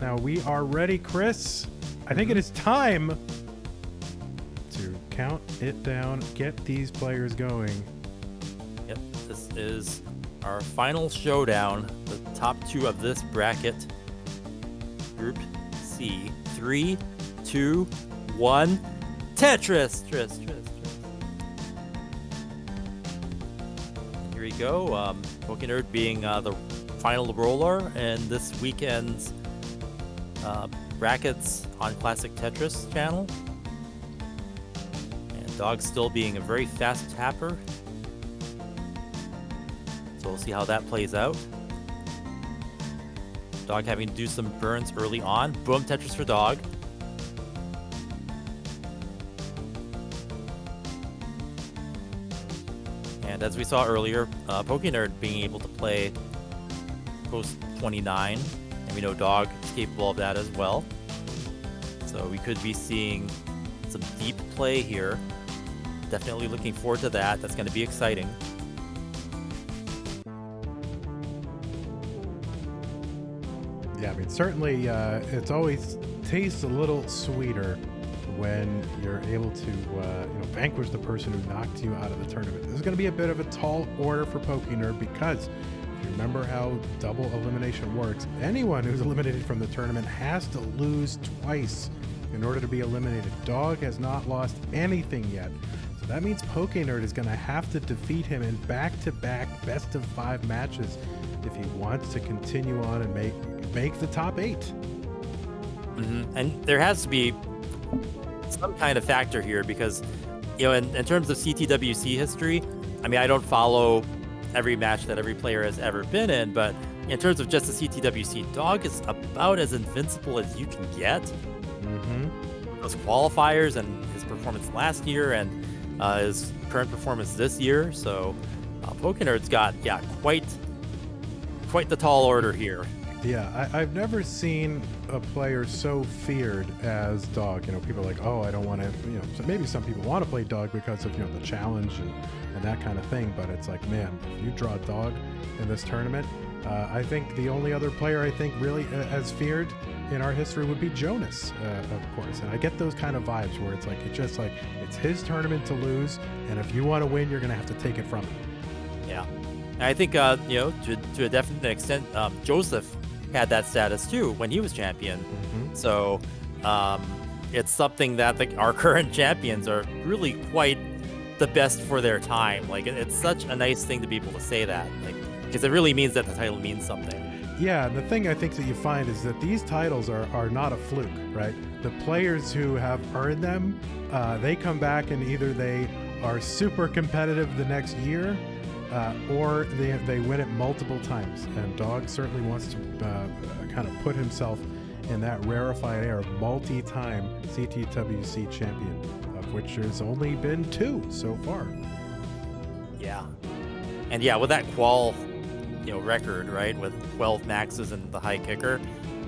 Now we are ready, Chris. I think it is time to count it down, get these players going. Yep, this is our final showdown. The top two of this bracket. Group C. 3, 2, 1. Tetris! Here we go. Pokenerd being the final roller, and this weekend's brackets on Classic Tetris channel. And Dog still being a very fast tapper. So we'll see how that plays out. Dog having to do some burns early on. Boom, Tetris for Dog. And as we saw earlier, Pokenerd being able to play post 29. And we know Dog is capable of that as well. So we could be seeing some deep play here. Definitely looking forward to that. That's going to be exciting. Yeah, I mean, certainly it's always tastes a little sweeter when you're able to vanquish the person who knocked you out of the tournament. This is going to be a bit of a tall order for Pokenerd because if you remember how double elimination works, anyone who's eliminated from the tournament has to lose twice in order to be eliminated. Dog has not lost anything yet. So that means Pokenerd is going to have to defeat him in back-to-back best-of-5 matches if he wants to continue on and make the top 8. And there has to be some kind of factor here because, in terms of CTWC history, I mean, I don't follow every match that every player has ever been in, but in terms of just the CTWC, Dog is about as invincible as you can get. Those qualifiers and his performance last year and his current performance this year. So Pokenerd's got, quite the tall order here. Yeah, I've never seen a player so feared as Dog. People are like, oh, I don't want to, so maybe some people want to play Dog because of, the challenge and that kind of thing. But it's like, man, if you draw Dog in this tournament, I think the only other player I think really as feared in our history would be Jonas, of course. And I get those kind of vibes where it's like, it's his tournament to lose. And if you want to win, you're going to have to take it from him. Yeah. And I think, to a definite extent, Joseph had that status too when he was champion. So it's something that our current champions are really quite the best for their time. Like, it's such a nice thing to be able to say that, because it really means that the title means something. Yeah, the thing I think that you find is that these titles are not a fluke, right? The players who have earned them, they come back and either they are super competitive the next year, or they win it multiple times. And Dog certainly wants to kind of put himself in that rarefied air, multi-time CTWC champion, of which there's only been 2 so far. Yeah. And with that qual, record, right, with 12 maxes and the high kicker,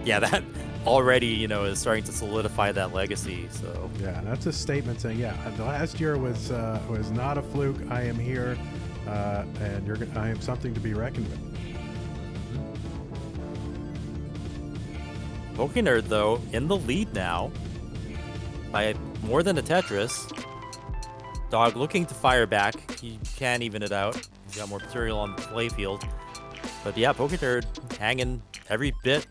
that already, is starting to solidify that legacy. So yeah, that's a statement saying, the last year was not a fluke. I am here. And I am something to be reckoned with. Pokenerd, though, in the lead now by more than a Tetris. Dog looking to fire back. He can even it out. He's got more material on the play field. But Pokenerd hanging every bit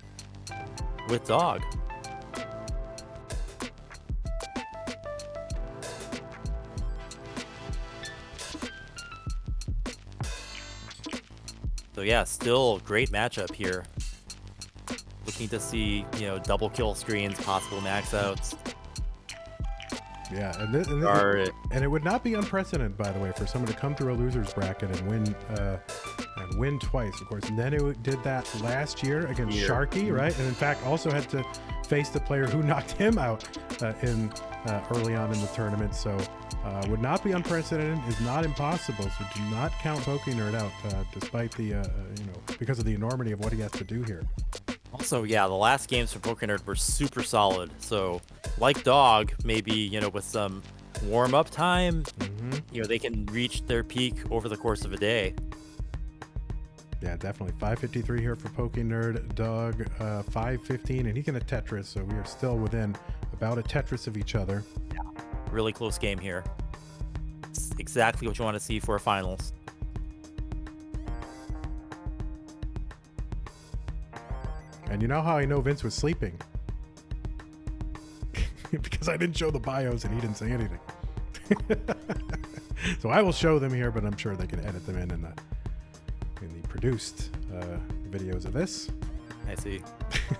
with Dog. So still a great matchup here. Looking to see, double kill screens, possible max outs. Yeah, and it would not be unprecedented, by the way, for someone to come through a loser's bracket and win twice, of course. And then it did that last year against Sharky, right? And in fact, also had to face the player who knocked him out early on in the tournament. So would not be unprecedented, is not impossible. So do not count Pokenerd out, despite the because of the enormity of what he has to do here. Also, the last games for Pokenerd were super solid. So, like Dog, maybe, with some warm-up time, they can reach their peak over the course of a day. Yeah, definitely. 553 here for Pokenerd. Dog, 515, and he's going to Tetris, so we are still within about a Tetris of each other. Yeah, really close game here. It's exactly what you want to see for a finals. And you know how I know Vince was sleeping? Because I didn't show the bios and he didn't say anything. So I will show them here, but I'm sure they can edit them in the produced videos of this. I see.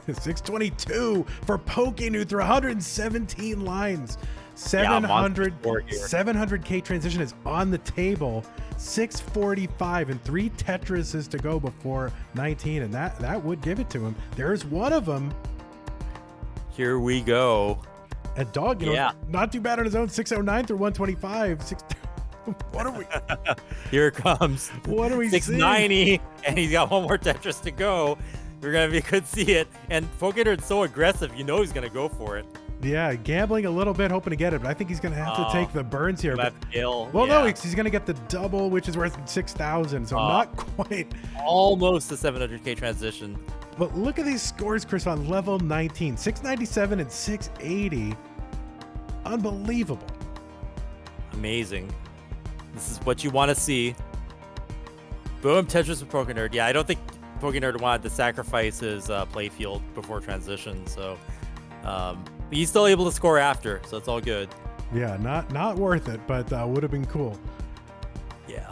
622 for Pokenerd through 117 lines. 700K transition is on the table. 645 and 3 Tetrises to go before 19, and that would give it to him. There's one of them. Here we go. A dog, not too bad on his own. 609 through 125. What are we? Here it comes. What are we 690, seeing? and he's got one more Tetris to go. Could see it. And Pokenerd's so aggressive, you know he's gonna go for it. Yeah, gambling a little bit, hoping to get it, but I think he's gonna have to take the burns here. No, he's gonna get the double, which is worth 6,000, so not quite. Almost a 700K transition. But look at these scores, Chris, on level 19. 697 and 680. Unbelievable. Amazing. This is what you want to see. Boom, Tetris with Pokenerd. Yeah, I don't think Pokenerd wanted to sacrifice his playfield before transition, so he's still able to score after, so it's all good. Yeah, not worth it, but would have been cool. Yeah.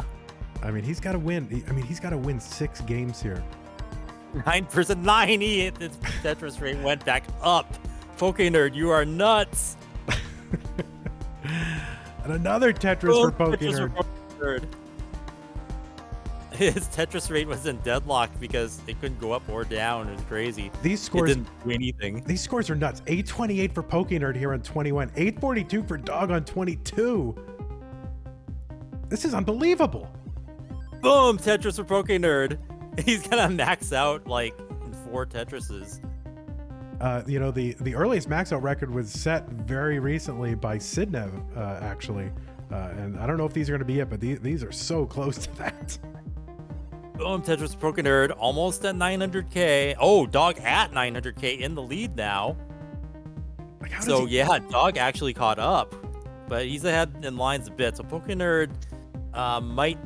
I mean, he's got to win. He's got to win 6 games here. 990. Its Tetris rate went back up. Pokenerd, you are nuts. And another Tetris for Pokenerd. His Tetris rate was in deadlock because it couldn't go up or down. It was crazy. These scores didn't do anything. These scores are nuts. 828 for Pokenerd here on 21. 842 for Dog on 22. This is unbelievable. Boom, Tetris for Pokenerd. He's gonna max out like in 4 Tetrises. The earliest max out record was set very recently by Sidnev, actually. And I don't know if these are going to be it, but these are so close to that. Boom, Tetris Pokenerd almost at 900K. Oh, Dog at 900K in the lead now. Dog actually caught up, but he's ahead in lines a bit. So Pokenerd might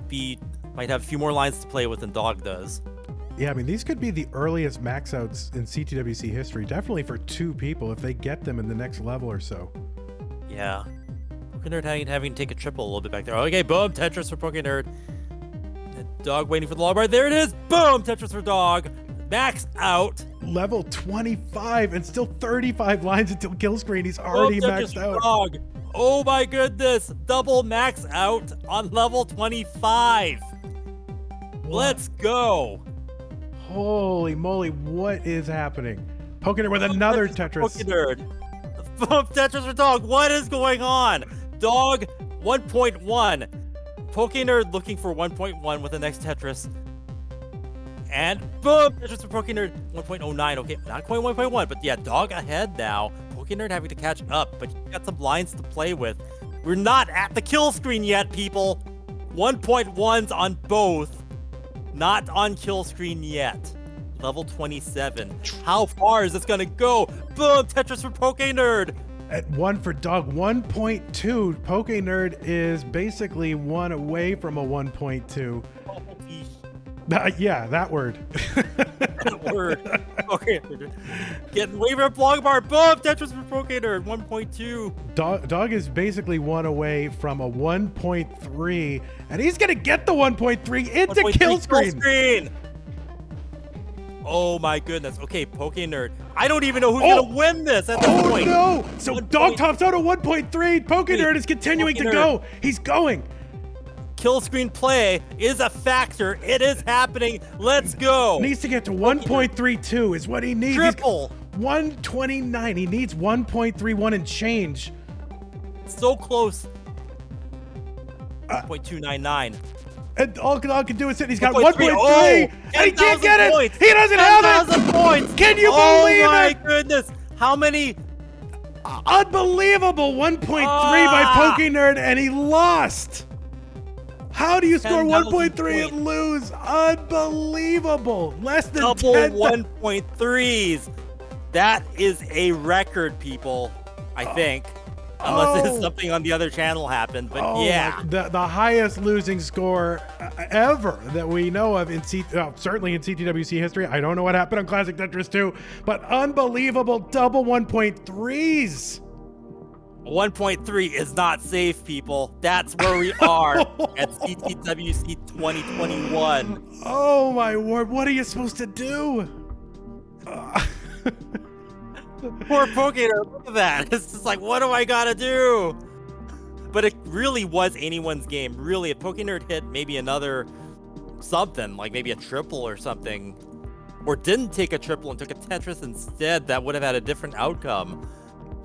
have a few more lines to play with than Dog does. Yeah, I mean, these could be the earliest max outs in CTWC history, definitely for 2 people if they get them in the next level or so. Yeah. Pokenerd having to take a triple a little bit back there. Okay, boom, Tetris for Pokenerd. Dog waiting for the log bar. There it is. Boom, Tetris for Dog. Max out. Level 25 and still 35 lines until kill screen. He's already maxed out. Dog. Oh my goodness. Double max out on level 25. What? Let's go. Holy moly, what is happening? Pokenerd with another Tetris. Pokenerd. Boom, Tetris for Dog. What is going on? Dog 1.1. Pokenerd looking for 1.1 with the next Tetris. And boom, Tetris for Pokenerd 1.09. Okay, not quite 1.1, but yeah, Dog ahead now. Pokenerd having to catch up, but he's got some lines to play with. We're not at the kill screen yet, people. 1.1s on both. Not on kill screen yet. Level 27. How far is this gonna go? Boom, Tetris for Pokenerd. At 1 for Dog, 1.2. Pokenerd is basically 1 away from a 1.2. Yeah, that word. That word. Okay. Getting way from blog bar. Boom, Tetris for Pokenerd, 1.2. Dog is basically 1 away from a 1.3, and he's gonna get the 1.3 into kill screen. Oh my goodness. Okay, Pokenerd. I don't even know who's gonna win this at this point. Oh no! So Dog tops out at 1.3. Pokenerd is continuing to go. He's going. Kill screen play is a factor. It is happening. Let's go. Needs to get to 1.32 is what he needs. Triple. 129. He needs 1.31 and change. So close. 1.299. And all Dog can do is sit. He's got 1.3. 1.3. And he can't get it. Points. He doesn't have it. 10,000 points. Can you believe it? Oh my goodness. How many? Unbelievable. 1.3 by Pokenerd, and he lost. How do you score 10,000 1.3 and lose? Unbelievable. Less than Double 10. 1.3s. That is a record, people. I think. Unless there's something on the other channel happened, but yeah. The highest losing score ever that we know of in certainly in CTWC history. I don't know what happened on Classic Tetris 2, but unbelievable double 1.3s. 1.3 is not safe, people. That's where we are at CTWC 2021. Oh my word! What are you supposed to do? Poor Pokenerd, look at that. It's just like, what do I gotta do? But it really was anyone's game. Really, if Pokenerd hit maybe another something, like maybe a triple or something, or didn't take a triple and took a Tetris instead, that would have had a different outcome.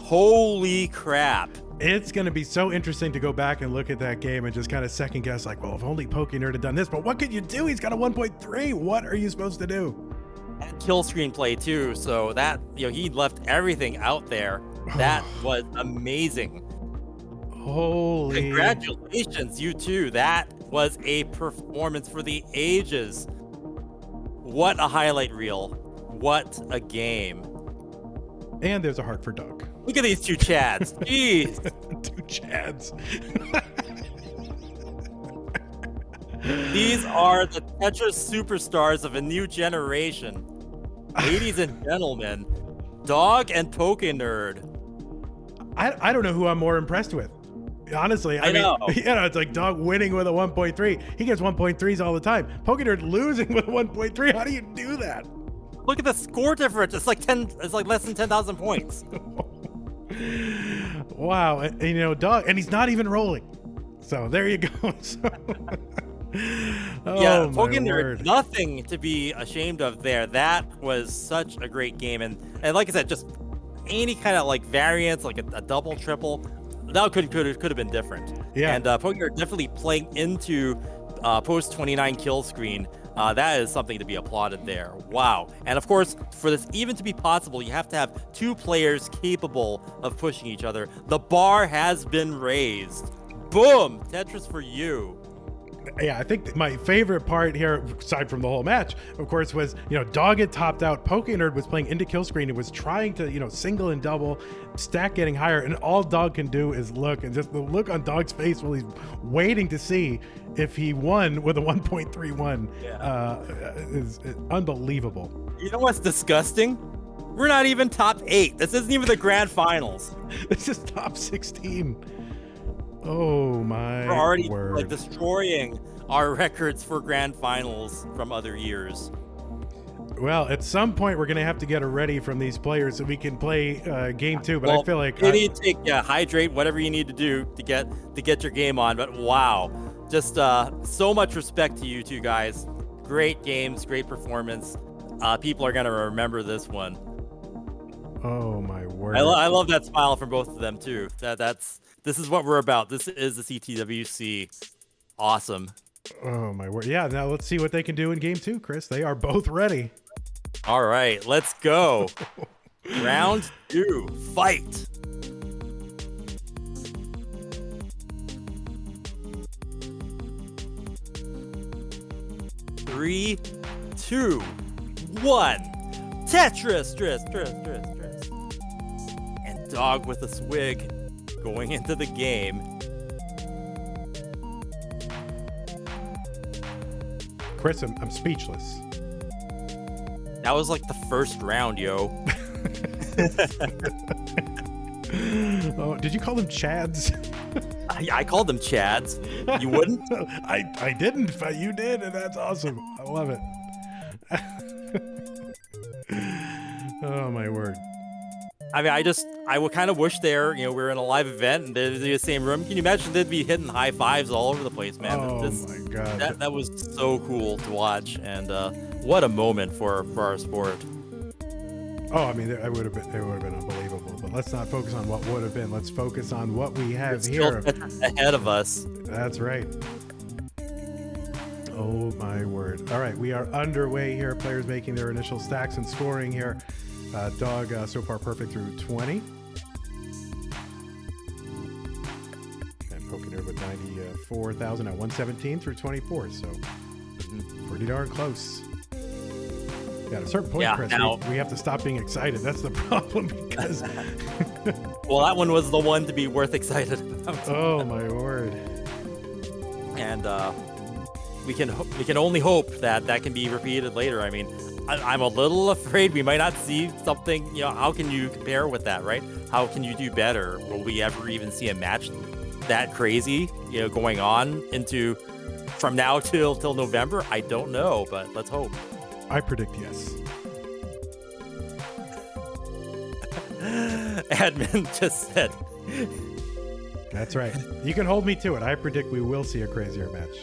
Holy crap. It's going to be so interesting to go back and look at that game and just kind of second guess, like, well, if only Pokenerd had done this, but what could you do? He's got a 1.3. What are you supposed to do? And kill screen play too, so that, he left everything out there. That was amazing. Holy. Congratulations, you too. That was a performance for the ages. What a highlight reel. What a game. And there's a heart for Doug. Look at these two Chads. Jeez. Two Chads. These are the Tetris superstars of a new generation. Ladies and gentlemen, Dog and Pokenerd. I don't know who I'm more impressed with. Honestly, I mean, it's like Dog winning with a 1.3. He gets 1.3s all the time. Pokenerd losing with a 1.3. How do you do that? Look at the score difference. It's like less than 10,000 points. Wow. And, Dog, and he's not even rolling. So there you go. Yeah, Pokenerd, nothing to be ashamed of there. That was such a great game. And like I said, just any kind of like variance, like a double, triple, that could have been different. Yeah. And Pokenerd definitely playing into post 29 kill screen. That is something to be applauded there. Wow. And of course, for this even to be possible, you have to have two players capable of pushing each other. The bar has been raised. Boom! Tetris for you. Yeah, I think my favorite part here, aside from the whole match, of course, was, Dog had topped out. Pokenerd was playing into kill screen and was trying to, single and double, stack getting higher, and all Dog can do is look, and just the look on Dog's face while he's waiting to see if he won with a 1.31 is unbelievable. You know what's disgusting? We're not even top 8. This isn't even the grand finals. This is top 16. Oh my We're already word. destroying our records for grand finals from other years. Well, at some point we're gonna have to get a ready from these players so we can play game 2. But I feel like you need to take hydrate, whatever you need to do to get your game on. But wow, just so much respect to you two guys. Great games, great performance. People are gonna remember this one. Oh my word! I love that smile from both of them too. This is what we're about. This is the CTWC. Awesome. Oh my word. Yeah, now let's see what they can do in game 2, Chris. They are both ready. All right, let's go. Round 2, fight. Three, 2, 1. Tetris, Tris. And Dog with a swig. Going into the game. Chris, I'm speechless. That was like the first round, yo. Oh, did you call them Chads? I called them Chads. You wouldn't? I didn't, but you did, and that's awesome. I love it. Oh my word. I mean, I would kind of wish we're in a live event and they're in the same room. Can you imagine they'd be hitting high fives all over the place, man? Oh my god. That was so cool to watch, and what a moment for our sport. Oh, I mean, it would have been unbelievable. But let's not focus on what would have been. Let's focus on what we have here. Ahead of us. That's right. Oh my word. All right, we are underway here. Players making their initial stacks and scoring here. Dog so far perfect through 20. And Pokenerd here with 94,000 at 117 through 24. So pretty darn close. Yeah, at a certain point, Yeah, Chris, now- we have to stop being excited. That's the problem because. Well, that one was the one to be worth excited about. Oh my word! And we can only hope that that can be repeated later. I mean, I'm a little afraid we might not see something. You know, how can you compare with that, right? How can you do better? Will we ever even see a match that crazy, you know, going on into from now till November? I don't know, but let's hope. I predict yes. Admin just said. That's right. You can hold me to it. I predict we will see a crazier match.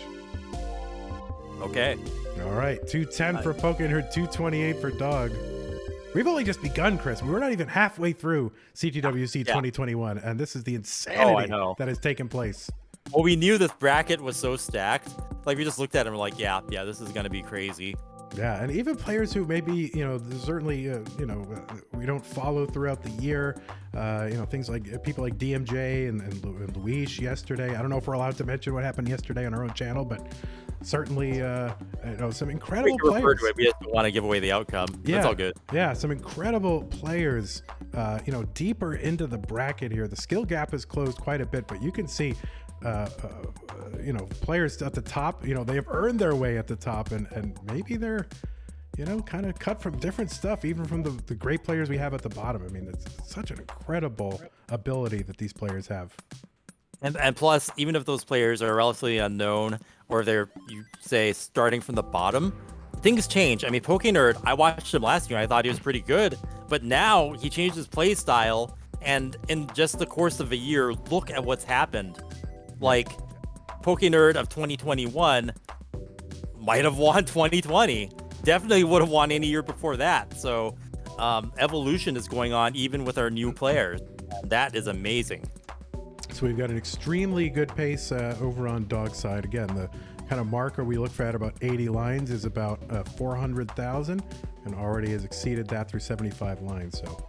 Okay. All right, 210 for Pokenerd, 228 for Dog. We've only just begun, Chris. We're not even halfway through CTWC 2021, and this is the insanity that has taken place. Well, we knew this bracket was so stacked. Like, we just looked at it and we're like, yeah, this is going to be crazy. Yeah, and even players who maybe, certainly, we don't follow throughout the year, things like people like DMJ and Luis yesterday. I don't know if we're allowed to mention what happened yesterday on our own channel, but certainly, some incredible We can refer players. to it. We just don't want to give away the outcome. Yeah, That's all good. Yeah, some incredible players, deeper into the bracket here. The skill gap has closed quite a bit, but you can see, players at the top, they have earned their way at the top, and maybe they're, kind of cut from different stuff, even from the great players we have at the bottom. I mean, it's such an incredible ability that these players have. And plus, even if those players are relatively unknown, or they're, you say, starting from the bottom, things change. I mean, Pokenerd, I watched him last year. I thought he was pretty good, but now he changed his play style, and in just the course of a year, look at what's happened. Like, Pokenerd of 2021 might have won 2020. Definitely would have won any year before that. So, evolution is going on even with our new players. That is amazing. So we've got an extremely good pace over on Dog's side. Again, the kind of marker we look for at about 80 lines is about 400,000, and already has exceeded that through 75 lines. So,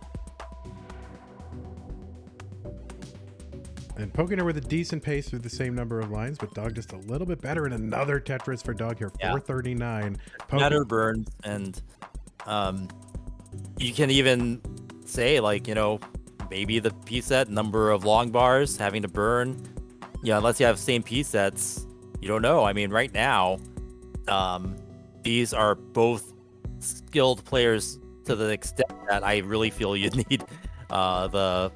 and Pokenerd with a decent pace through the same number of lines, but Dog just a little bit better. And another Tetris for Dog here, 439. Better burns, and you can even say, like, maybe the piece set number of long bars having to burn, unless you have same piece sets, you don't know. I mean, right now, these are both skilled players to the extent that I really feel you need the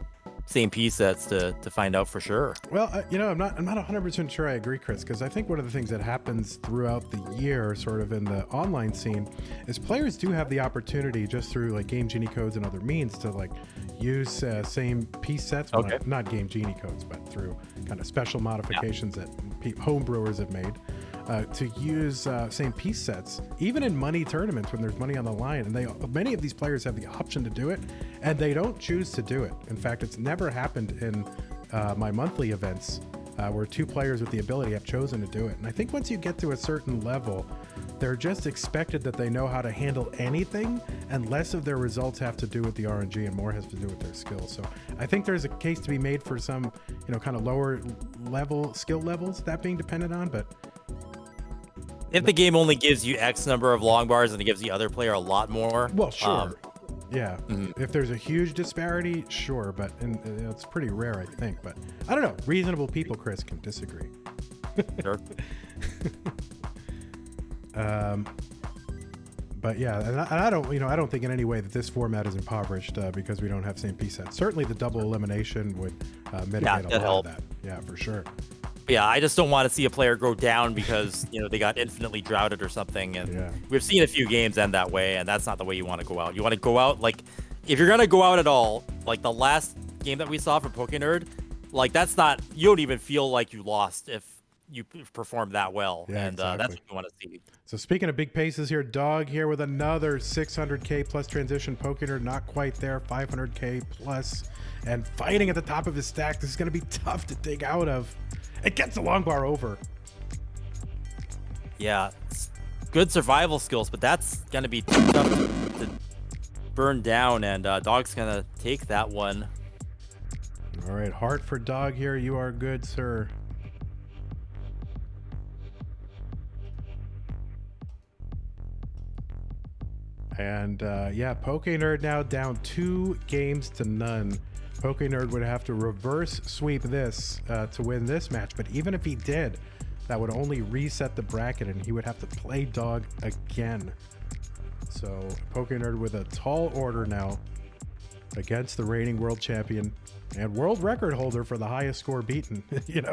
same piece sets to find out for sure. Well, I'm not 100% sure I agree, Chris, because I think one of the things that happens throughout the year, sort of in the online scene, is players do have the opportunity just through like Game Genie codes and other means to like use same piece sets, well, not Game Genie codes, but through kind of special modifications that home brewers have made. To use same piece sets, even in money tournaments when there's money on the line, and many of these players have the option to do it, and they don't choose to do it. In fact, it's never happened in my monthly events where two players with the ability have chosen to do it. And I think once you get to a certain level, they're just expected that they know how to handle anything, and less of their results have to do with the RNG and more has to do with their skills. So I think there's a case to be made for some, kind of lower level skill levels that being dependent on, but if the game only gives you X number of long bars and it gives the other player a lot more, well, sure. Yeah. If there's a huge disparity, sure, but it's pretty rare, I think. But I don't know. Reasonable people, Chris, can disagree. Sure. But yeah, and I don't think in any way that this format is impoverished because we don't have same piece sets. Certainly, the double elimination would mitigate a lot of that. Yeah, for sure. Yeah, I just don't want to see a player go down because they got infinitely droughted or something. And we've seen a few games end that way, and that's not the way you want to go out. You want to go out like, if you're gonna go out at all, like the last game that we saw from Pokenerd, like that's not, you don't even feel like you lost if you performed that well. Yeah, and exactly. that's what you want to see. So speaking of big paces here, Dog here with another 600k plus transition. Pokenerd not quite there, 500k plus, and fighting at the top of his stack. This is going to be tough to dig out of. It gets the long bar over. Yeah, good survival skills, but that's going to be tough to burn down, and Dog's going to take that one. All right, heart for Dog here. You are good, sir. And yeah, Pokenerd now down 2-0. Pokenerd would have to reverse sweep this to win this match. But even if he did, that would only reset the bracket and he would have to play dog again. So Pokenerd with a tall order now against the reigning world champion and world record holder for the highest score beaten, in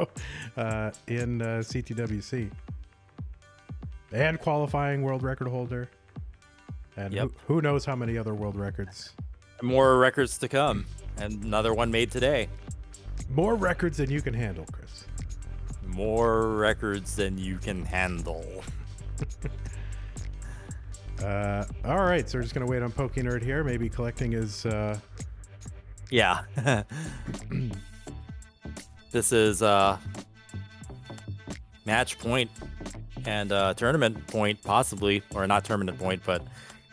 CTWC. And qualifying world record holder. And who knows how many other world records. More records to come. And another one made today. More records than you can handle, Chris. More records than you can handle. All right, so we're just going to wait on Pokenerd here. Maybe collecting his... Yeah. This is match point and tournament point, possibly. Or not tournament point, but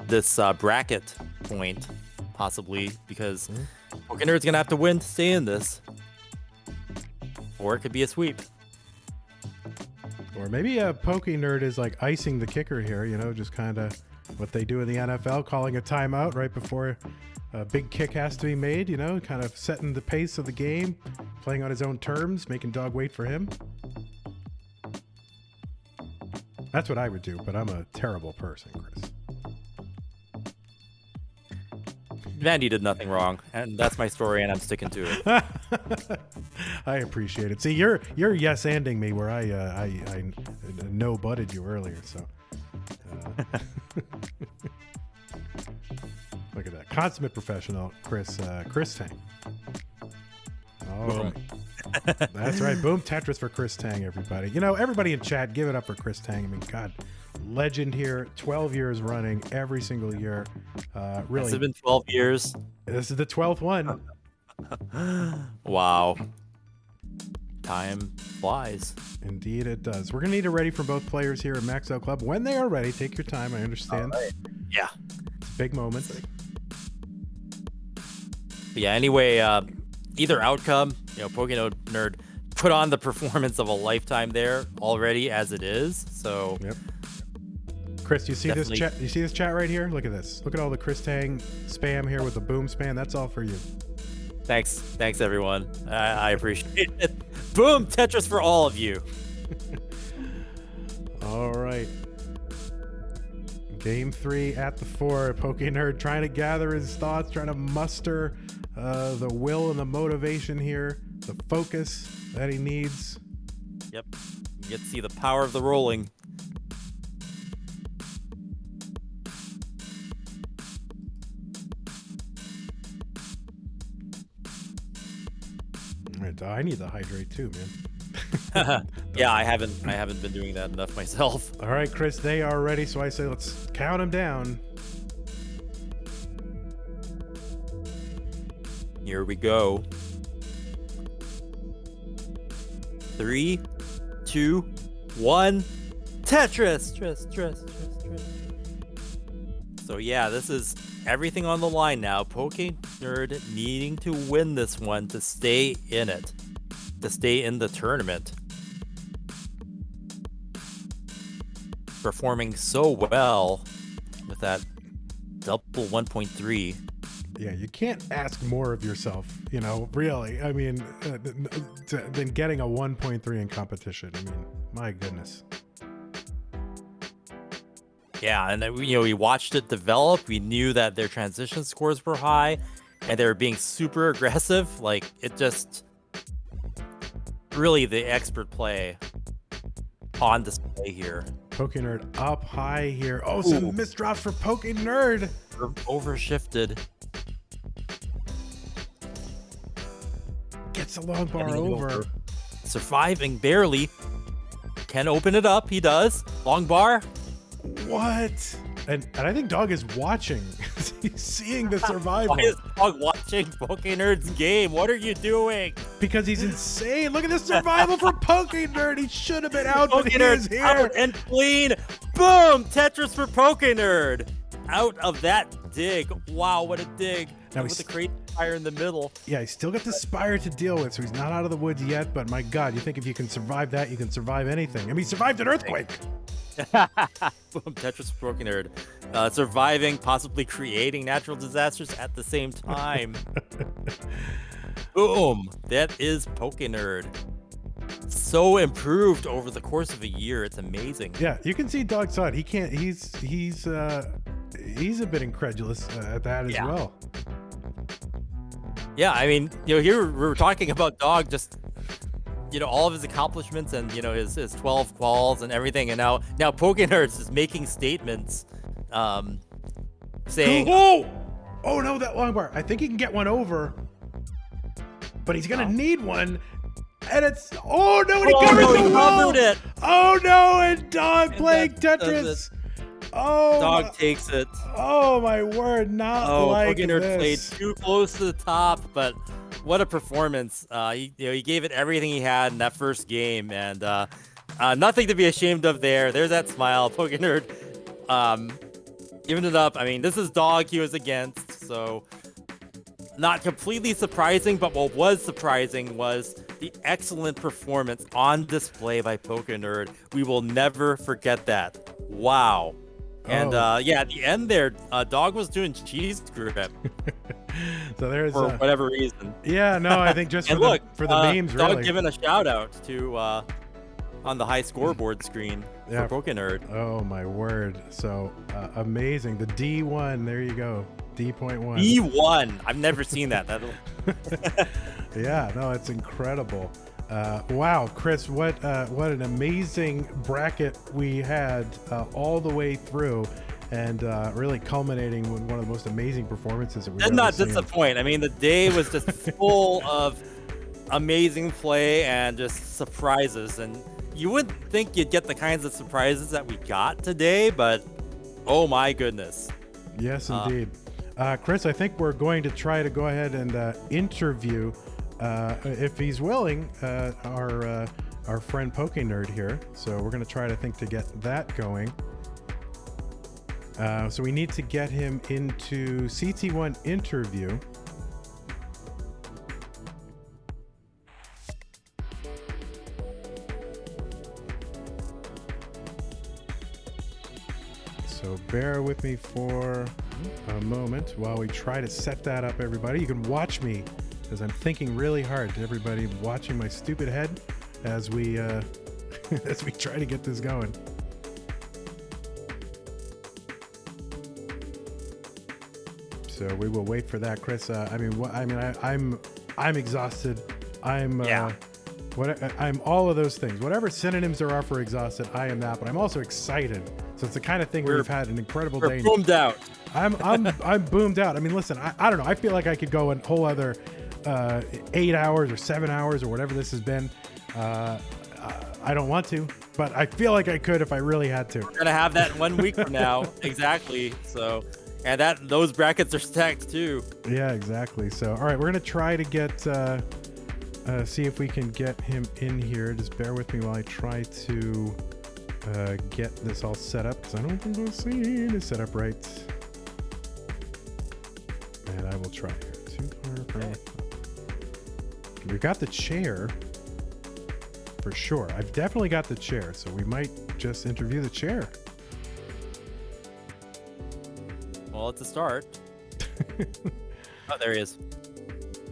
this bracket point, possibly. Because Pokenerd's going to have to win to stay in this. Or it could be a sweep. Or maybe Pokenerd is like icing the kicker here, just kind of what they do in the NFL, calling a timeout right before a big kick has to be made, kind of setting the pace of the game, playing on his own terms, making dog wait for him. That's what I would do, but I'm a terrible person, Chris. Vandy did nothing wrong, and that's my story, and I'm sticking to it. I appreciate it. See, you're yes-anding me where I no-butted you earlier, so... Look at that. Consummate professional, Chris Tang. Oh, that's right. Boom Tetris for Chris Tang, everybody. Everybody in chat, give it up for Chris Tang. I mean, God, legend here. 12 years running, every single year. Really. This has been 12 years. This is the 12th one. Wow. Time flies. Indeed it does. We're going to need it ready from both players here at Max Out Club. When they are ready, take your time. I understand. Right. Yeah. Big moment. But yeah, anyway, either outcome, Pokenerd put on the performance of a lifetime there already as it is. So yep. Chris, you see this chat? You see this chat right here? Look at this. Look at all the Chris Tang spam here with the boom spam. That's all for you. Thanks everyone. I appreciate it. Boom Tetris for all of you. All right. Game 3 at the 4. Pokenerd trying to gather his thoughts, trying to muster the will and the motivation here, the focus that he needs. Yep. You get to see the power of the rolling. All right, I need to hydrate too, man. Yeah, I haven't been doing that enough myself. All right, Chris, they are ready, so I say let's count them down. Here we go. 3, 2, 1. Tetris. So yeah, this is everything on the line now. Pokenerd needing to win this one to stay in it, to stay in the tournament. Performing so well with that double 1.3. Yeah, you can't ask more of yourself, really. I mean, than getting a 1.3 in competition. I mean, my goodness. Yeah, and we watched it develop. We knew that their transition scores were high, and they were being super aggressive. Like, it just really the expert play on display here. Pokenerd up high here. Oh, some misdrops for Pokenerd. Overshifted. Gets a long bar over. Surviving barely. Can open it up. He does. Long bar. What? And I think Dog is watching. He's seeing the survival. Why is Dog watching Pokenerd's game? What are you doing? Because he's insane. Look at the survival for Pokenerd. He should have been out, but he is here. Out and clean. Boom! Tetris for Pokenerd. Out of that dig. Wow, what a dig. Now with the crazy fire in the middle. Yeah, he's still got the Spire to deal with, so he's not out of the woods yet. But my God, you think if you can survive that, you can survive anything. I mean, he survived an earthquake. Boom, Tetris Pokenerd. Surviving, possibly creating natural disasters at the same time. Boom, that is Pokenerd. So improved over the course of a year. It's amazing. Yeah, you can see Dog saw it. He can't. He's a bit incredulous at that as well. Yeah, I mean, here we're talking about Dog just, all of his accomplishments and his 12 quals and everything, and now Pokenerd is making statements, saying, "Oh no, that long bar! I think he can get one over, but he's gonna need one." And it's he covered it. Oh no, and Dog playing Tetris. Oh, Dog takes it. Oh my word, not like Pokenerd this. played too close to the top, but what a performance. He gave it everything he had in that first game, and nothing to be ashamed of there. There's that smile. Pokenerd giving it up. I mean, this is Dog he was against, so not completely surprising, but what was surprising was the excellent performance on display by Pokenerd. We will never forget that. Wow. And at the end there, Dog was doing cheese grip. So there's for whatever reason. Yeah, no, I think just for the memes, Dog really. giving a shout out to on the high scoreboard screen for Pokenerd. Oh my word! So amazing. The D1. There you go. D.1. D1. I've never seen that. Yeah, no, it's incredible. Wow, Chris, what an amazing bracket we had all the way through, and really culminating with one of the most amazing performances that we've ever not seen. disappoint. I mean, the day was just full of amazing play and just surprises, and you wouldn't think you'd get the kinds of surprises that we got today, but oh my goodness. Yes, indeed. Chris, I think we're going to try to go ahead and interview, if he's willing, our friend Pokenerd here. So we're going to try to get that going. So we need to get him into CT1 interview. So bear with me for a moment while we try to set that up, everybody. You can watch me as I'm thinking really hard to everybody watching my stupid head as we as we try to get this going. So we will wait for that, Chris. I'm exhausted. I'm all of those things. Whatever synonyms there are for exhausted, I am that. But I'm also excited. So it's the kind of thing where we've had an incredible day. We're boomed out. I'm boomed out. I mean, listen, I don't know. I feel like I could go a whole other 8 hours or 7 hours or whatever this has been. I don't want to, but I feel like I could if I really had to. We're gonna have that 1 week from now, exactly. So, and those brackets are stacked too. Yeah, exactly. So, all right, we're gonna try to get see if we can get him in here. Just bear with me while I try to get this all set up, because I don't think the scene is set up right. And I will try here. We've got the chair for sure. I've definitely got the chair, so we might just interview the chair. Well, it's a start. Oh, there he is.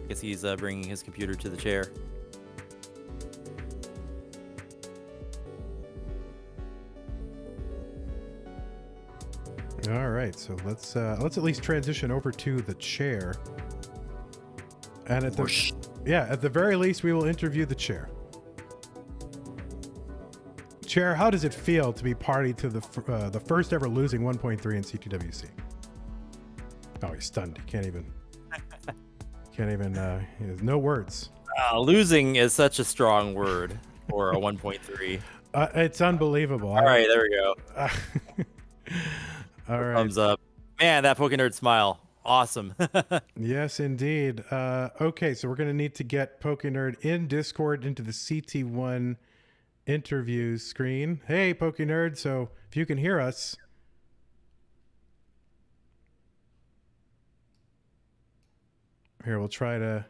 I guess he's bringing his computer to the chair. All right, so let's at least transition over to the chair. And at the very least, we will interview the chair. Chair, how does it feel to be party to the first ever losing 1.3 in CTWC? Oh, he's stunned. He can't even. He has no words. Losing is such a strong word for a 1.3. It's unbelievable. All right, there we go. All right. Thumbs up. Man, that Pokenerd smile. Awesome. Yes, indeed. Okay, so we're going to need to get Pokenerd in Discord into the CT1 interview screen. Hey, Pokenerd. So if you can hear us. Here, we'll try to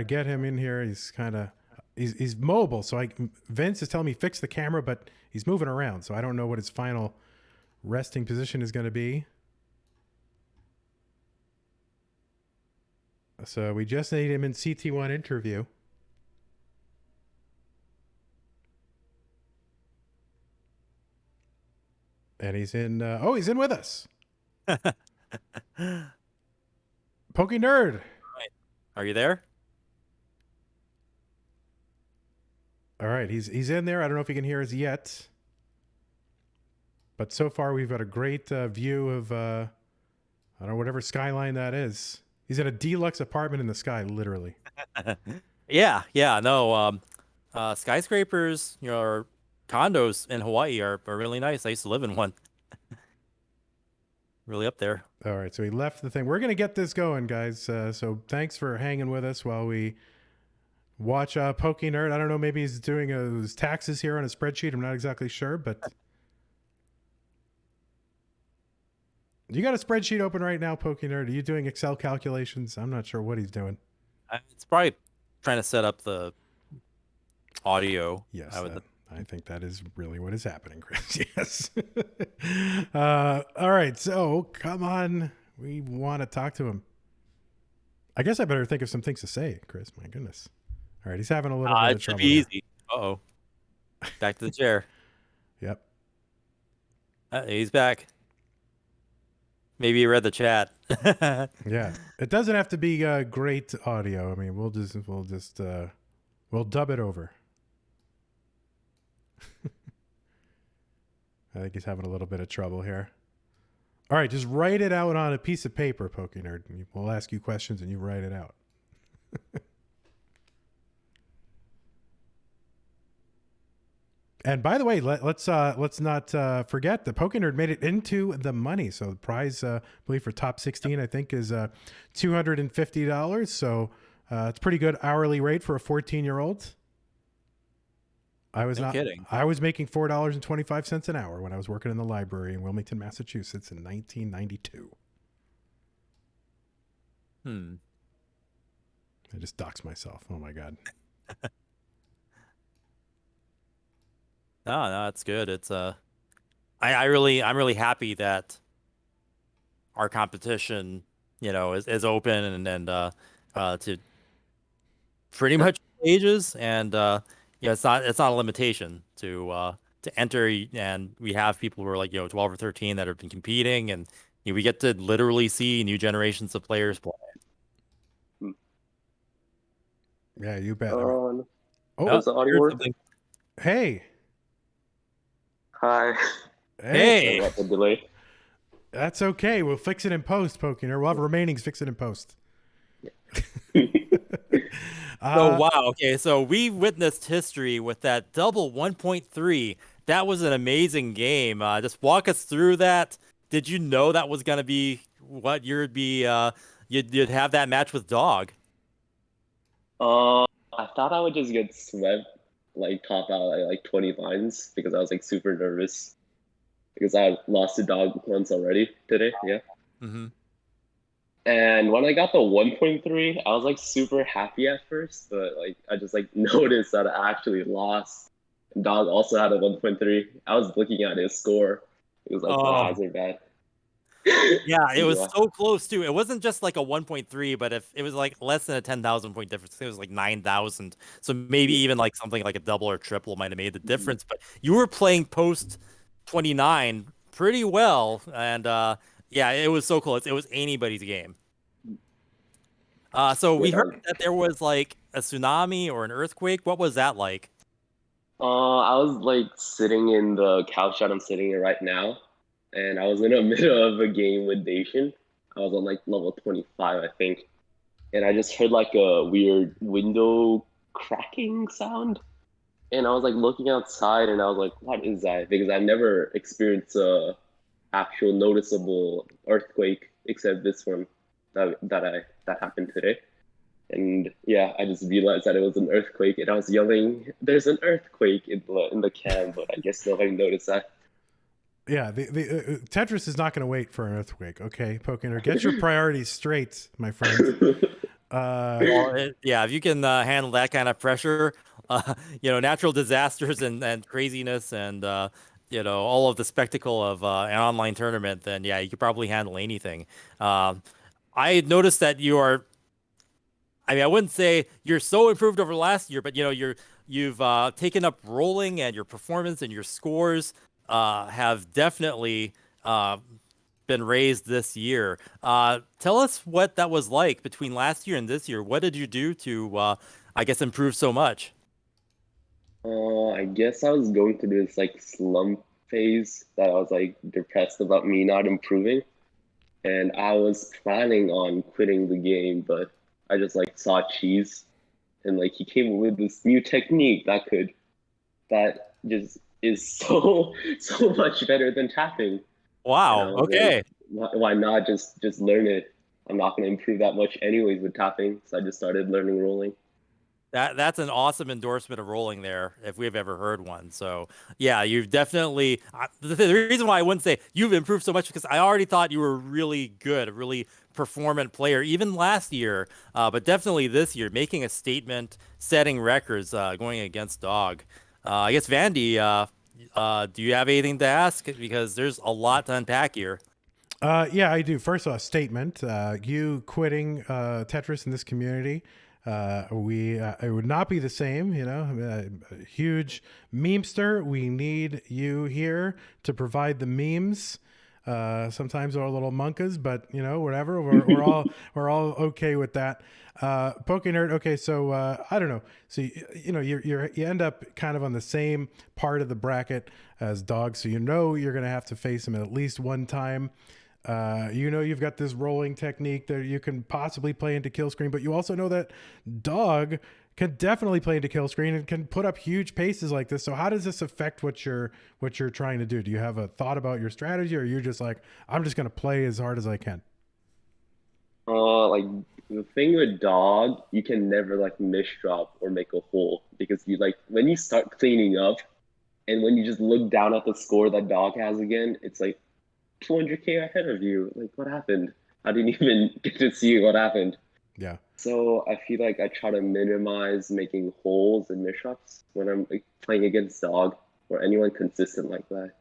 get him in here. He's kind of he's mobile, so Vince is telling me fix the camera, but he's moving around, so I don't know what his final resting position is going to be. So we just need him in CT1 interview. And he's in he's in with us. Pokenerd. Are you there? All right, he's in there. I don't know if he can hear us yet. But so far we've got a great view of I don't know, whatever skyline that is. He's in a deluxe apartment in the sky, literally. Yeah, no. Skyscrapers, or condos in Hawaii are really nice. I used to live in one. Really up there. All right, so he left the thing. We're going to get this going, guys. So thanks for hanging with us while we watch Pokenerd. I don't know, maybe he's doing his taxes here on a spreadsheet. I'm not exactly sure, but... You got a spreadsheet open right now, Pokenerd. Are you doing Excel calculations? I'm not sure what he's doing. It's probably trying to set up the audio. Yes, I think that is really what is happening, Chris. Yes. All right, so come on. We want to talk to him. I guess I better think of some things to say, Chris. My goodness. All right, he's having a little bit of trouble. It should be easy. Uh-oh. Back to the chair. Yep. He's back. Maybe you read the chat. Yeah, it doesn't have to be great audio. I mean, we'll dub it over. I think he's having a little bit of trouble here. All right, just write it out on a piece of paper, Pokenerd. We'll ask you questions and you write it out. And by the way, let's not forget the Pokenerd made it into the money. So the prize, I believe for top 16, I think is $250. So it's pretty good hourly rate for a 14-year-old. I was not kidding. I was making $4.25 an hour when I was working in the library in Wilmington, Massachusetts in 1992. I just doxed myself. Oh my God. No, it's good. It's I'm really happy that our competition, is open and to pretty much ages, and it's not a limitation to enter, and we have people who are like 12 or 13 that have been competing, and we get to literally see new generations of players play. Yeah, you bet. Oh, is the audio working? Hey. Hi. Hey. About the delay. That's okay. We'll fix it in post, Pokenerd. We'll have remainings fix it in post. Wow. Okay, so we witnessed history with that double 1.3. That was an amazing game. Just walk us through that. Did you know that was gonna be what you'd have that match with Dog? I thought I would just get swept, top out at 20 lines because I was super nervous because I lost to Dog once already today. Yeah. Mm-hmm. And when I got the 1.3, I was super happy at first, but I just noticed that I actually lost. Dog also had a 1.3. I was looking at his score. It was the odds are bad. Yeah, it was so close too. It wasn't just a 1.3, but if it was less than a 10,000 point difference, it was 9,000. So maybe even something like a double or triple might have made the difference. But you were playing post 29 pretty well, and yeah, it was so close. It was anybody's game. So we heard that there was a tsunami or an earthquake. What was that like? I was sitting in the couch that I'm sitting in right now. And I was in the middle of a game with Dacian. I was on level 25, I think. And I just heard a weird window cracking sound. And I was like looking outside, and I was like, what is that? Because I've never experienced a actual noticeable earthquake except this one that happened today. And yeah, I just realized that it was an earthquake, and I was yelling, "There's an earthquake" in the cam, but I guess nobody noticed that. Yeah, the Tetris is not going to wait for an earthquake. Okay, Pokenerd, get your priorities straight, my friend. Well, yeah, if you can handle that kind of pressure, natural disasters and craziness and all of the spectacle of an online tournament, then yeah, you could probably handle anything. Um, I noticed that you are. I mean, I wouldn't say you're so improved over last year, but you've taken up rolling, and your performance and your scores have definitely been raised this year. Tell us what that was like between last year and this year. What did you do to, I guess, improve so much? I guess I was going through this like slump phase that I was like depressed about me not improving, and I was planning on quitting the game, but I just like saw Cheese, and like he came up with this new technique that just is so so much better than tapping. And I Wow. was like, Okay. why not just learn it? I'm not going to improve that much anyways with tapping, so I just started learning rolling. That's an awesome endorsement of rolling there, if we've ever heard one. So yeah, you've definitely. The reason why I wouldn't say you've improved so much because I already thought you were really good, a really performant player, even last year, but definitely this year, making a statement, setting records, going against Dog. I guess Vandy, do you have anything to ask? Because there's a lot to unpack here. Yeah, I do. First off, statement: you quitting Tetris in this community, it would not be the same. A huge memester. We need you here to provide the memes. Sometimes they're a little monkas, but whatever. We're all okay with that. Pokenerd. Okay, so I don't know. So you end up kind of on the same part of the bracket as Dog, so you're gonna have to face him at least one time. You've got this rolling technique that you can possibly play into kill screen, but you also know that Dog can definitely play into kill screen and can put up huge paces like this. So how does this affect what you're trying to do? Do you have a thought about your strategy, or you're just like, I'm just going to play as hard as I can? Like the thing with Dog, you can never like miss drop or make a hole because you like when you start cleaning up and when you just look down at the score that Dog has again, it's like 200K ahead of you. Like, what happened? I didn't even get to see what happened. Yeah. So I feel like I try to minimize making holes and mishaps when I'm like, playing against Dog or anyone consistent like that.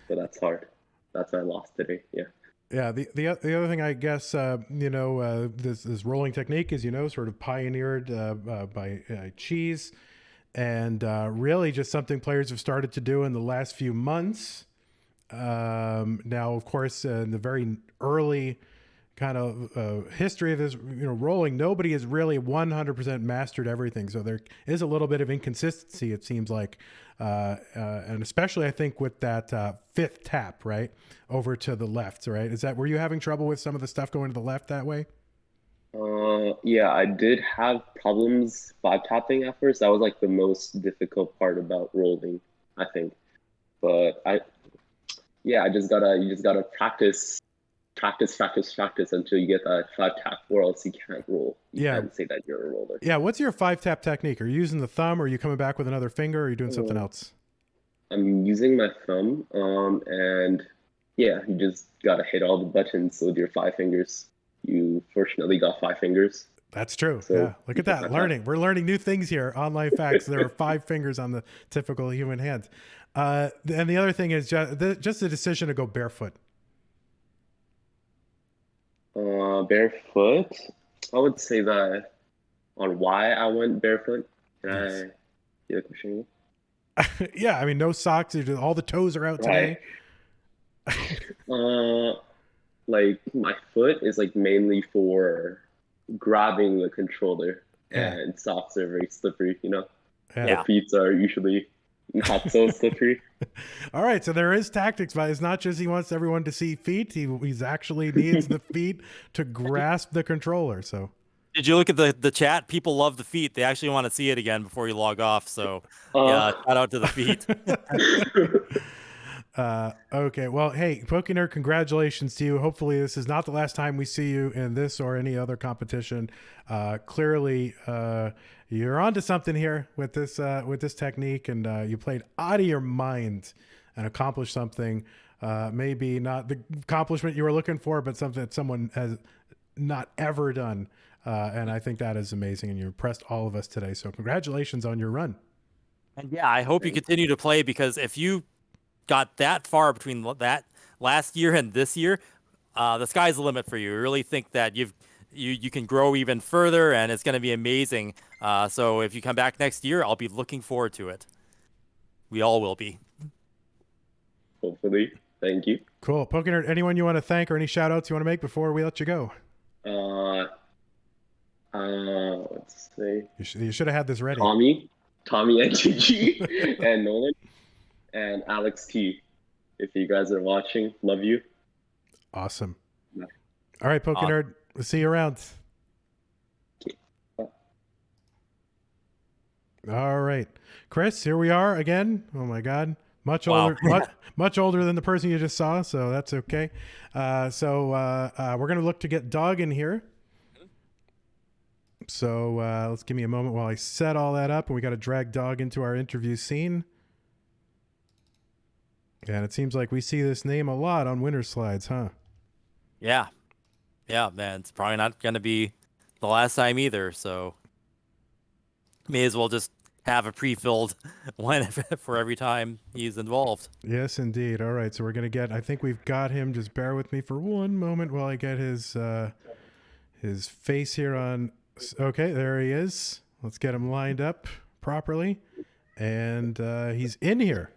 But that's hard. That's why I lost today. Yeah. Yeah, the other thing I guess this rolling technique is sort of pioneered by Cheese, and really just something players have started to do in the last few months. Now, of course, in the very early kind of history of this, rolling, nobody has really 100% mastered everything. So there is a little bit of inconsistency, it seems like, and especially I think with that fifth tap, right, over to the left, right? Were you having trouble with some of the stuff going to the left that way? Yeah, I did have problems five tapping at first. That was like the most difficult part about rolling, I think. But yeah, you just gotta practice until you get that five tap, or else you can't roll. You Yeah. can't say that you're a roller. Yeah. What's your five tap technique? Are you using the thumb, or are you coming back with another finger, or are you doing something Uh, else? I'm using my thumb, and yeah, you just gotta hit all the buttons with your five fingers. You fortunately got five fingers, That's true. so Yeah. Look you at can that. tap Learning. We're learning new things here. Online facts. There are five fingers on the typical human hand. And the other thing is just the decision to go barefoot. Barefoot. I would say that on why I went barefoot. Can Yes. I get a question? Yeah. I mean, no socks. All the toes are out Right. today. Uh, like my foot is like mainly for grabbing the controller, Yeah. and socks are very slippery. Yeah. Yeah. Feet are usually not so slippery. All right. So there is tactics, but it's not just he wants everyone to see feet. He's actually needs the feet to grasp the controller. So. Did you look at the chat? People love the feet. They actually want to see it again before you log off. So yeah, Uh, shout out to the feet. Okay. Well, hey, Pokenerd, congratulations to you. Hopefully, this is not the last time we see you in this or any other competition. Clearly, you're onto something here with this technique, and you played out of your mind and accomplished something maybe not the accomplishment you were looking for, but something that someone has not ever done. And I think that is amazing, and you impressed all of us today. So congratulations on your run. And yeah, I hope you continue to play, because if you got that far between that last year and this year, the sky's the limit for you. I really think that you can grow even further, and it's going to be amazing. So if you come back next year, I'll be looking forward to it. We all will be. Hopefully. Thank you. Cool. Pokenerd, anyone you want to thank or any shout outs you want to make before we let you go? Let's see. You should have had this ready. Tommy NTG, and Nolan, and Alex T. If you guys are watching, love you. Awesome. Yeah. All right, Pokenerd. We'll see you around. Okay. All right, Chris. Here we are again. Oh my God, much older, much older than the person you just saw. So that's okay. We're gonna look to get Doug in here. So let's give me a moment while I set all that up, and we got to drag Dog into our interview scene. And it seems like we see this name a lot on winter slides, huh? Yeah, man. It's probably not going to be the last time either. So may as well just have a pre-filled one for every time he's involved. Yes, indeed. All right, so we're gonna get. I think we've got him. Just bear with me for one moment while I get his face here on. Okay, there he is. Let's get him lined up properly. And he's in here.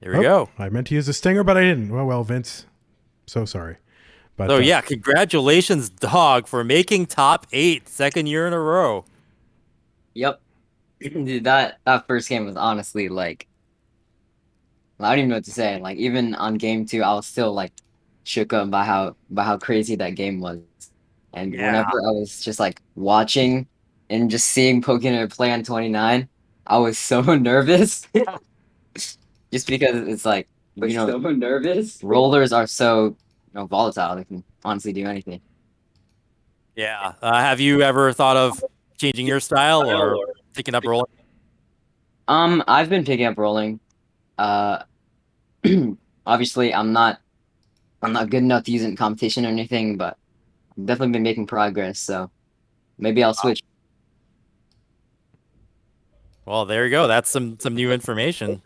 There we go. I meant to use a stinger, but I didn't. Well, Vince. So sorry. But, so, yeah, congratulations, Dog, for making top 8, second year in a row. Yep. Dude, that first game was honestly, like, I don't even know what to say. Like, even on game 2, I was still, like, shook up by how crazy that game was. And whenever I was just like watching and just seeing Pokenerd play on 29, I was so nervous. Just because it's like, so nervous. Rollers are so volatile; they can honestly do anything. Yeah. Have you ever thought of changing your style or picking up rolling? I've been picking up rolling. Obviously, I'm not good enough to use it in competition or anything, but definitely been making progress, so maybe I'll switch. Well, there you go. That's some new information.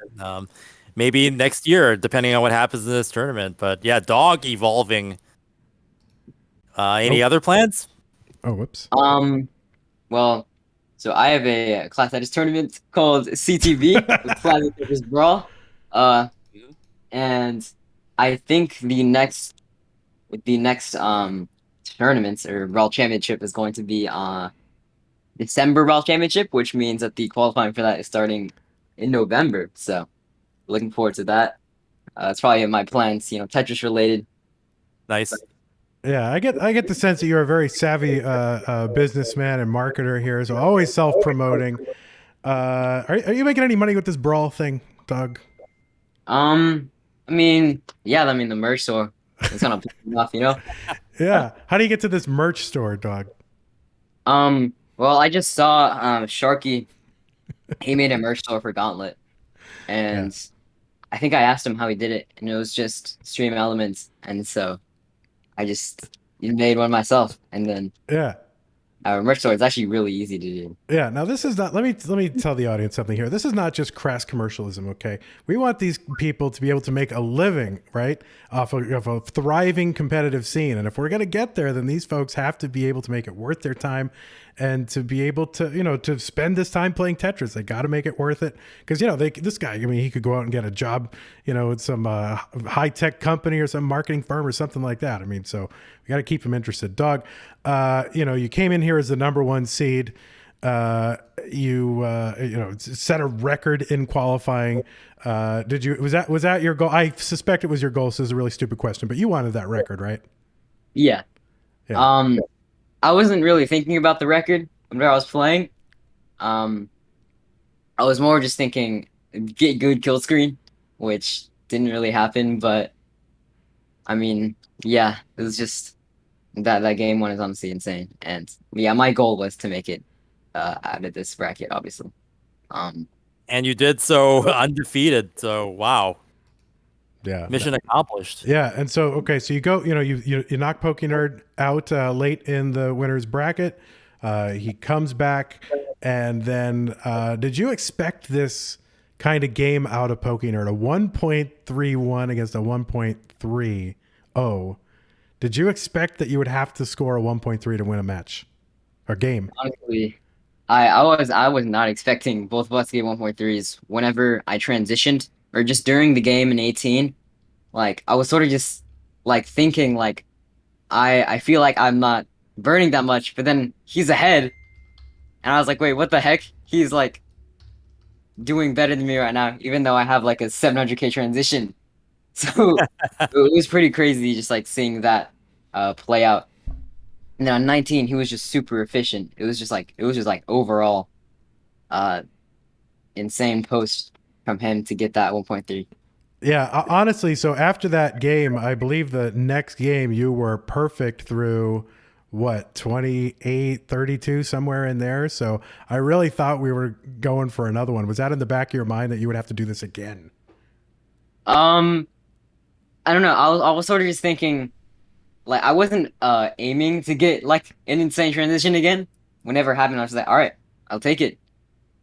Maybe next year, depending on what happens in this tournament. But yeah, Dog evolving. Any other plans? Oh, whoops. Well, so I have a Classic Tetris tournament called CTV, Classic Tetris Brawl. And I think the next tournaments or Brawl Championship is going to be December Brawl Championship, which means that the qualifying for that is starting in November. So looking forward to that. It's probably in my plans, Tetris related. Nice. Yeah, I get the sense that you're a very savvy businessman and marketer here, so always self-promoting. Are you making any money with this Brawl thing, Doug? I mean, the merch store is gonna pick enough, Yeah. How do you get to this merch store, Dog? Well, I just saw Sharky. He made a merch store for Gauntlet, and I think I asked him how he did it, and it was just stream elements, and so I just made one myself, and then our merch store is actually really easy to do. Yeah. Now this is not. Let me tell the audience something here. This is not just crass commercialism. Okay. We want these people to be able to make a living, right, off of a thriving competitive scene. And if we're gonna get there, then these folks have to be able to make it worth their time, and to be able to to spend this time playing Tetris. They got to make it worth it, because this guy. I mean, he could go out and get a job, with some high tech company or some marketing firm or something like that. I mean, so we got to keep him interested. Dog, you came in here as the #1 seed. You set a record in qualifying. Did you? Was that your goal? I suspect it was your goal. So this is a really stupid question, but you wanted that record, right? Yeah. I wasn't really thinking about the record when I was playing. I was more just thinking get good kill screen, which didn't really happen. But I mean, it was just that game one is honestly insane. And my goal was to make it out of this bracket, obviously. And you did so undefeated. So wow. Yeah. Mission accomplished. Yeah, and so okay, so you go, you knock Pokenerd out late in the winners bracket. He comes back, and then did you expect this kind of game out of Pokenerd? A 1.31 against a 1.30. Did you expect that you would have to score a 1.3 to win a match or game? Honestly, I was not expecting both of us to get 1.3s whenever I transitioned or just during the game in 18. Like I was sort of just like thinking like I feel like I'm not burning that much, but then he's ahead, and I was like, wait, what the heck? He's like doing better than me right now, even though I have like a 700k transition. So it was pretty crazy just like seeing that play out. And then on 19, he was just super efficient. It was just like overall insane post from him to get that 1.3. Yeah, honestly, so after that game, I believe the next game you were perfect through what, 28, 32, somewhere in there. So I really thought we were going for another one. Was that in the back of your mind that you would have to do this again? I don't know. I was sort of just thinking, like I wasn't aiming to get like an insane transition again. Whenever it happened, I was like, all right, I'll take it.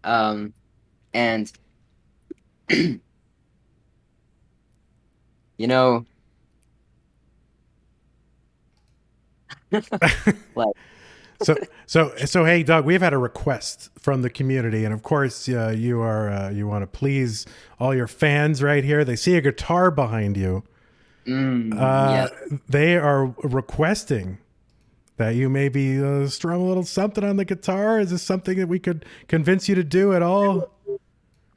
And you know, like So hey, Doug, we've had a request from the community, and of course, you want to please all your fans right here. They see a guitar behind you. yeah. They are requesting that you maybe strum a little something on the guitar. Is this something that we could convince you to do at all?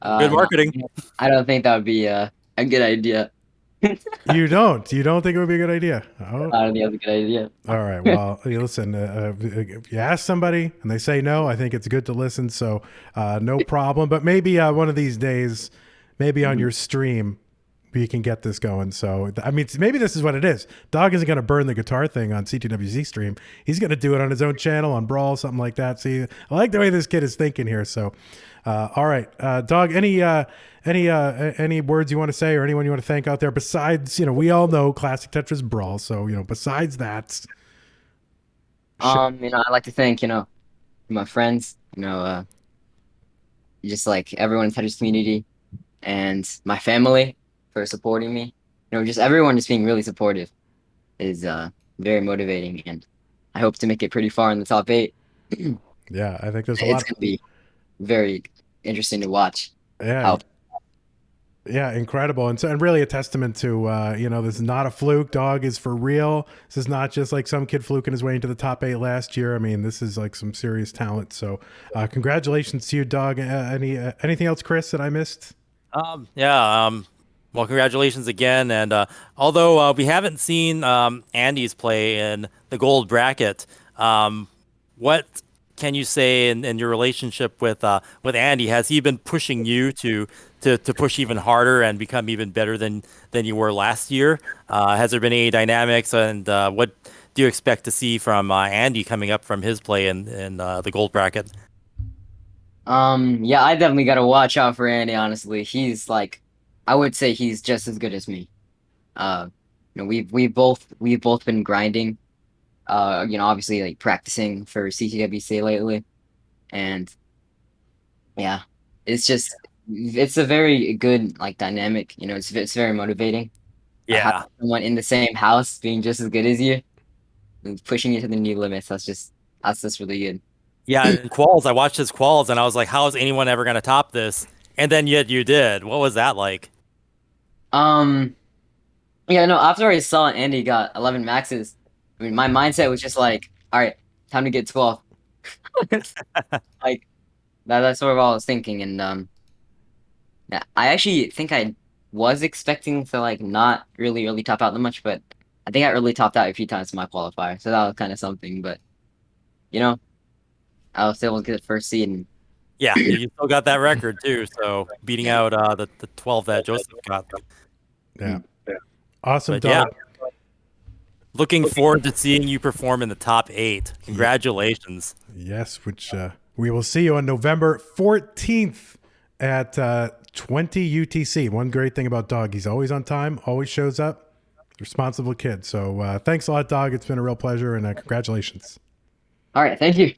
Good marketing. No, I don't think that would be a good idea. You don't think it would be a good idea? Oh. I don't think that's a good idea. All right. Well, listen, if you ask somebody and they say no, I think it's good to listen. So no problem. But maybe one of these days, maybe on your stream, we can get this going. So, I mean, maybe this is what it is. Dog isn't going to burn the guitar thing on CTWC stream. He's going to do it on his own channel, on Brawl, something like that. See, I like the way this kid is thinking here. So, all right. Dog, any words you want to say or anyone you want to thank out there besides, we all know Classic Tetris Brawl. So, besides that. I'd like to thank, my friends, just like everyone in the Tetris community and my family for supporting me. Just everyone just being really supportive is very motivating, and I hope to make it pretty far in the top 8. Yeah, I think there's a lot. It's going to be very interesting to watch. Yeah. Yeah, incredible. And really a testament to, this is not a fluke. Dog is for real. This is not just like some kid fluking his way into the top 8 last year. I mean, this is like some serious talent. So congratulations to you, Dog. Anything else, Chris, that I missed? Well, congratulations again. And although we haven't seen Andy's play in the gold bracket, what can you say in your relationship with Andy? Has he been pushing you to push even harder and become even better than you were last year? Has there been any dynamics, and what do you expect to see from Andy coming up from his play in the gold bracket? Yeah, I definitely got to watch out for Andy. Honestly, he's like, I would say he's just as good as me. We've both been grinding. Obviously like practicing for CTWC lately, and yeah, it's a very good like dynamic. It's very motivating. Yeah, Someone in the same house being just as good as you, and pushing you to the new limits. That's just really good. Yeah, and quals. I watched his quals, and I was like, "How is anyone ever going to top this?" And then yet you did. What was that like? Yeah, no. After I saw Andy got 11 maxes, I mean, my mindset was just like, all right, time to get 12. Like that's sort of all I was thinking, and yeah, I actually think I was expecting to like not really top out that much, but I think I really topped out a few times in my qualifier, so that was kind of something. But I was able to get the first seed, and Yeah, you still got that record too. So beating out the 12 that Joseph got. Yeah. Awesome, But Dog. yeah, looking forward to seeing you perform in the top 8. Congratulations. Yes, which we will see you on November 14th at 20 UTC. One great thing about Dog, he's always on time, always shows up, responsible kid. So thanks a lot, Dog. It's been a real pleasure, and congratulations. All right, thank you.